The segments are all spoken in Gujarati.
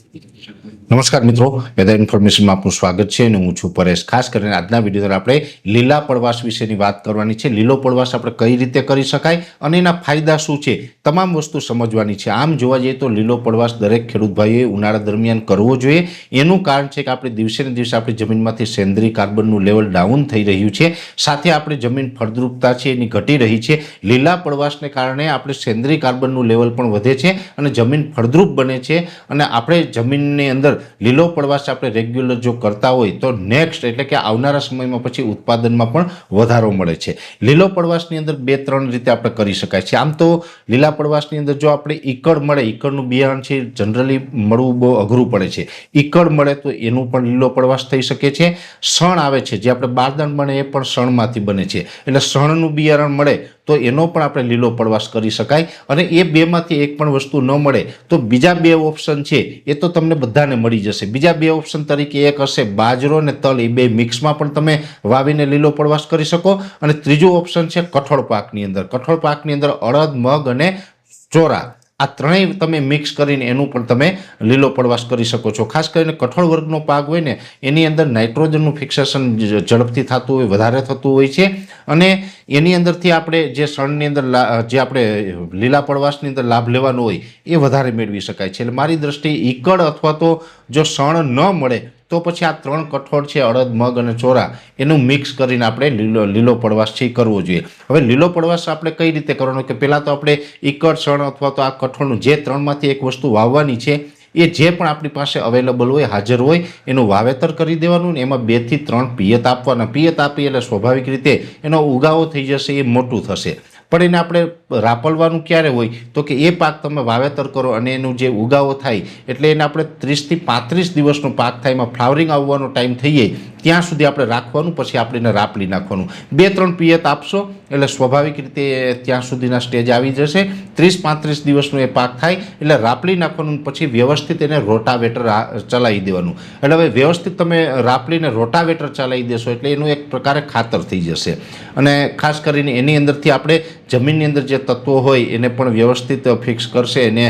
નમસ્કાર મિત્રો, વેધર ઇન્ફોર્મેશનમાં આપનું સ્વાગત છે અને હું છું પરેશ। ખાસ કરીને આજના વિડીયો અંદર આપણે લીલા પડવાશ વિશેની વાત કરવાની છે। લીલો પડવાશ આપણે કઈ રીતે કરી શકાય અને એના ફાયદા શું છે, તમામ વસ્તુ સમજવાની છે। આમ જોવા જઈએ તો લીલો પડવાશ દરેક ખેડૂત ભાઈઓએ ઉનાળા દરમિયાન કરવો જોઈએ। એનું કારણ છે કે આપણે દિવસે ને દિવસે આપણી જમીનમાંથી સેન્દ્રીય કાર્બનનું લેવલ ડાઉન થઈ રહ્યું છે, સાથે આપણી જમીન ફળદ્રુપતા છે એની ઘટી રહી છે। લીલા પડવાશને કારણે આપણે સેન્દ્રીય કાર્બનનું લેવલ પણ વધે છે અને જમીન ફળદ્રુપ બને છે અને આપણે જમીનની અંદર લીલો પડવાશ આપણે રેગ્યુલર જો કરતા હોય તો નેક્સ્ટ એટલે કે આવનારા સમયમાં પછી ઉત્પાદનમાં પણ વધારો મળે છે। લીલો પડવાશની અંદર 2-3 રીતે આપણે કરી શકાય છે। આમ તો લીલા પડવાશની અંદર જો આપણે ઈકળ મળે, ઈકળનું બિયારણ છે જનરલી મળવું બહુ અઘરું પડે છે। ઈકળ મળે તો એનું પણ લીલો પડવાશ થઈ શકે છે। શણ આવે છે જે આપણે બારદાન બને એ પણ શણમાંથી બને છે, એટલે શણનું બિયારણ મળે તો એનો પણ આપણે લીલો પડવાશ કરી શકાય। અને એ બેમાંથી એક પણ વસ્તુ ન મળે તો બીજા 2 ઓપ્શન છે એ તો તમને બધાને મળી જશે। બીજા 2 ઓપ્શન તરીકે એક હશે બાજરો અને તલ, એ 2 મિક્સમાં પણ તમે વાવીને લીલો પડવાશ કરી શકો। અને ત્રીજું ઓપ્શન છે કઠોળ પાકની અંદર। કઠોળ પાકની અંદર અડદ, મગ અને ચોરા, આ ત્રણેય તમે મિક્સ કરીને એનું પણ તમે લીલો પડવાશ કરી શકો છો। ખાસ કરીને કઠોળ વર્ગનો પાક હોય ને એની અંદર નાઇટ્રોજનનું ફિક્સેશન ઝડપથી થતું હોય, વધારે થતું હોય છે અને એની અંદરથી આપણે જે શણની અંદર જે આપણે લીલા પડવાશની અંદર લાભ લેવાનો હોય એ વધારે મેળવી શકાય છે। એટલે મારી દ્રષ્ટિએ ઈકળ અથવા તો જો શણ ન મળે તો પછી આ 3 કઠોળ છે, અડદ, મગ અને ચોરા, એનું મિક્સ કરીને આપણે લીલો પડવાશ છે કરવો જોઈએ। હવે લીલો પડવાશ આપણે કઈ રીતે કરવાનો કે પહેલાં તો આપણે ઈકળ, શણ અથવા તો આ કઠોળનું જે 3માંથી એક વસ્તુ વાવવાની છે એ જે પણ આપણી પાસે અવેલેબલ હોય, હાજર હોય, એનું વાવેતર કરી દેવાનું ને એમાં 2 થી 3 પિયત આપવાના। પિયત આપીએ એટલે સ્વાભાવિક રીતે એનો ઉગાવો થઈ જશે, એ મોટું થશે। પણ એને આપણે રાપલવાનું ક્યારે હોય તો કે એ પાક તમે વાવેતર કરો અને એનું જે ઉગાવો થાય એટલે એને આપણે 30 થી 35 દિવસનો પાક થાય, એમાં ફ્લાવરિંગ આવવાનો ટાઈમ થઈ જાય ત્યાં સુધી આપણે રાખવાનું, પછી આપણે એને રાપલી નાખવાનું। 2-3 પિયત આપશો એટલે સ્વાભાવિક રીતે ત્યાં સુધીના સ્ટેજ આવી જશે। 30-35 દિવસનો એ પાક થાય એટલે રાપલી નાખવાનું, પછી વ્યવસ્થિત એને રોટાવેટર ચલાવી દેવાનું। એટલે હવે વ્યવસ્થિત તમે રાપલીને રોટાવેટર ચલાવી દેશો એટલે એનું એક પ્રકારે ખાતર થઈ જશે। અને ખાસ કરીને એની અંદરથી આપણે જમીનની અંદર જે તત્વો હોય એને પણ વ્યવસ્થિત ફિક્સ કરશે, એને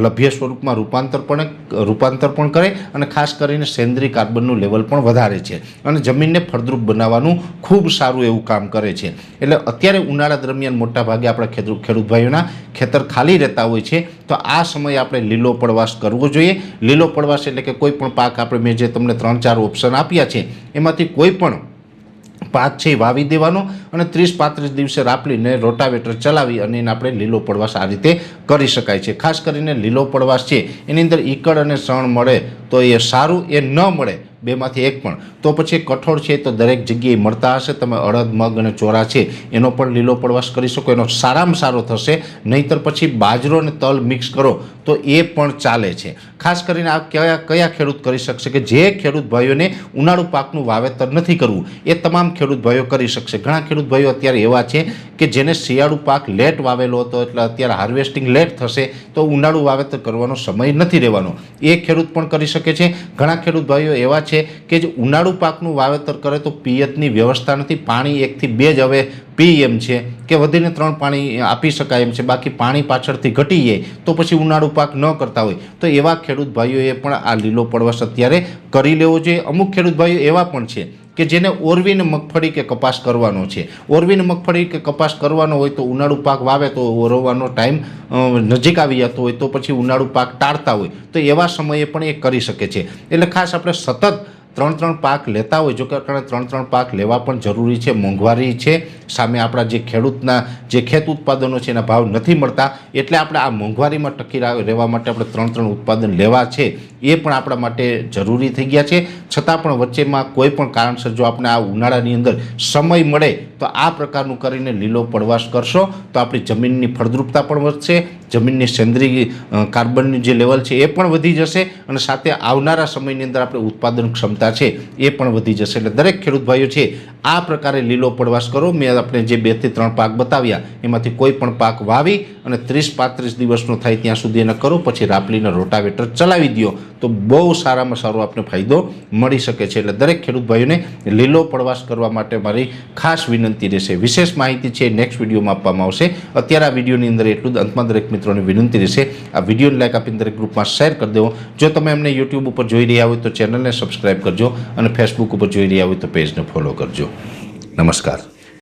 લભ્ય સ્વરૂપમાં રૂપાંતર પણ કરે અને ખાસ કરીને સેન્દ્રીય કાર્બનનું લેવલ પણ વધારે છે અને જમીનને ફળદ્રુપ બનાવવાનું ખૂબ સારું એવું કામ કરે છે। એટલે અત્યારે ઉનાળા દરમિયાન મોટા ભાગે આપણા ખેડૂત ભાઈઓના ખેતર ખાલી રહેતા હોય છે તો આ સમયે આપણે લીલો પડવાશ કરવો જોઈએ। લીલો પડવાશ એટલે કે કોઈ પણ પાક આપણે મેં જે તમને 3-4 ઓપ્શન આપ્યા છે એમાંથી કોઈ પણ પાક છે એ વાવી દેવાનો અને 30-35 દિવસે રાપલીને રોટાવેટર ચલાવી અને એને આપણે લીલો પડવાશ આ રીતે કરી શકાય છે। ખાસ કરીને લીલો પડવાશ છે એની અંદર ઈકળ અને શણ મળે તો એ સારું, એ ન મળે બેમાંથી એક પણ તો પછી કઠોળ છે તો દરેક જગ્યાએ મળતા હશે, તમે અડદ, મગ અને ચોરા છે એનો પણ લીલો પડવાશ કરી શકો, એનો સારામાં સારો થશે। નહીંતર પછી બાજરો અને તલ મિક્સ કરો તો એ પણ ચાલે છે। ખાસ કરીને આ કયા ખેડૂત કરી શકશે કે જે ખેડૂત ભાઈઓને ઉનાળુ પાકનું વાવેતર નથી કરવું એ તમામ ખેડૂત ભાઈઓ કરી શકશે। ઘણા ખેડૂત ભાઈઓ અત્યારે એવા છે કે જેને શિયાળુ પાક લેટ વાવેલો હતો એટલે અત્યારે હાર્વેસ્ટિંગ લેટ થશે તો ઉનાળુ વાવેતર કરવાનો સમય નથી રહેવાનો, એ ખેડૂત પણ કરી શકે છે। ઘણા ખેડૂત ભાઈઓ એવા છે કે જે ઉનાળુ પાકનું વાવેતર કરે તો પિયતની વ્યવસ્થા નથી, પાણી 1 થી 2 જ હવે પી એમ છે કે વધીને 3 પાણી આપી શકાય એમ છે, બાકી પાણી પાછળથી ઘટી જાય તો પછી ઉનાળુ પાક ન કરતા હોય તો એવા ખેડૂત ભાઈઓએ પણ આ લીલો પડવાશ અત્યારે કરી લેવો જોઈએ। અમુક ખેડૂત ભાઈઓ એવા પણ છે કે જેને ઓરવીને મગફળી કે કપાસ કરવાનો છે, ઓરવીને મગફળી કે કપાસ કરવાનો હોય તો ઉનાળુ પાક વાવે તો ઓરવાનો ટાઈમ નજીક આવી જતો હોય તો પછી ઉનાળુ પાક ટાળતા હોય તો એવા સમયે પણ એ કરી શકે છે। એટલે ખાસ આપણે સતત 3-3 પાક લેતા હોય, જો કે 3-3 પાક લેવા પણ જરૂરી છે, મોંઘવારી છે, સામે આપણા જે ખેડૂતના જે ખેત ઉત્પાદનો છે એના ભાવ નથી મળતા, એટલે આપણે આ મોંઘવારીમાં ટકી રહેવા માટે આપણે 3-3 ઉત્પાદન લેવા છે એ પણ આપણા માટે જરૂરી થઈ ગયા છે। છતાં પણ વચ્ચેમાં કોઈ પણ કારણસર જો આપણે આ ઉનાળાની અંદર સમય મળે તો આ પ્રકારનું કરીને લીલો પડવાશ કરશો તો આપણી જમીનની ફળદ્રુપતા પણ વધશે, જમીનની સેન્દ્રીય કાર્બનની જે લેવલ છે એ પણ વધી જશે અને સાથે આવનારા સમયની અંદર આપણે ઉત્પાદન ક્ષમતા છે એ પણ વધી જશે। એટલે દરેક ખેડૂત ભાઈઓ છે આ પ્રકારે લીલો પડવાશ કરો। મેં આપણે જે 2 થી 3 પાક બતાવ્યા એમાંથી કોઈ પણ પાક વાવી અને 30-35 દિવસનો થાય ત્યાં સુધી એને કરો, પછી રાપલીને રોટાવેટર ચલાવી દો તો બહુ સારામાં સારો આપણે ફાયદો મળી શકે છે। એટલે દરેક ખેડૂત ભાઈઓને લીલો પડવાશ કરવા માટે મારી ખાસ વિનંતી રહેશે। વિશેષ માહિતી છે નેક્સ્ટ વિડીયોમાં આપવામાં આવશે। અત્યારે આ વિડીયોની અંદર એટલું જ। અંતમાં દરેક મિત્રોને વિનંતી રહેશે આ વિડીયોને લાઈક આપીને દરેક ગ્રુપમાં શેર કરી દેવો. જો તમે અમને યુટ્યુબ ઉપર જોઈ રહ્યા હોય તો ચેનલને સબસ્ક્રાઈબ કરજો અને ફેસબુક ઉપર જોઈ રહ્યા હોય તો પેજને ફોલો કરજો. નમસ્કાર.